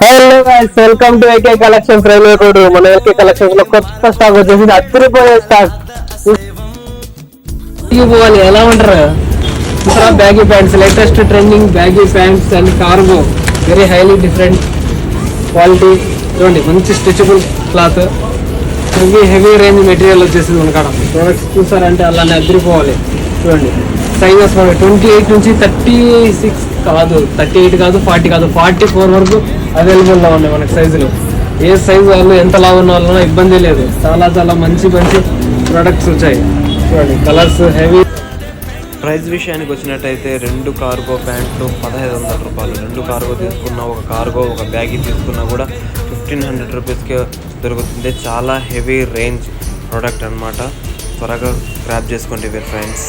Hello guys, welcome to AK collections. Railway code మన AK collections లో కొత్త stock వచ్చేసి అదిరిపోయే స్టాక్. పోవాలి ఎలా ఉంటారు ఇక్కడ baggy pants, latest trending baggy pants and cargo, very highly different quality. చూడండి, మంచి stretchable cloth, heavy range material వచ్చేసింది మన కాడ. ప్రొడక్ట్స్ చూసారంటే అలానే అదిరిపోవాలి. చూడండి, సైజెస్ మనకి 28 నుంచి 36 కాదు, 38 కాదు, 40 కాదు, 44 వరకు అవైలబుల్లో ఉన్నాయి మనకి సైజులు. ఏ సైజు వాళ్ళు ఎంత లావు ఉన్న వాళ్ళనో ఇబ్బంది లేదు. చాలా చాలా మంచి మంచి ప్రొడక్ట్స్ వచ్చాయి. చూడండి, కలర్స్ హెవీ. ప్రైస్ విషయానికి వచ్చినట్టయితే 2 కార్గో ప్యాంట్లు 1500 రూపాయలు. 2 కార్గో తీసుకున్నా, ఒక కార్గో ఒక బ్యాగీ తీసుకున్నా కూడా 1500 రూపీస్కే దొరుకుతుంది. చాలా హెవీ రేంజ్ ప్రోడక్ట్ అనమాట. త్వరగా గ్రాప్ చేసుకోండి ఫ్రెండ్స్.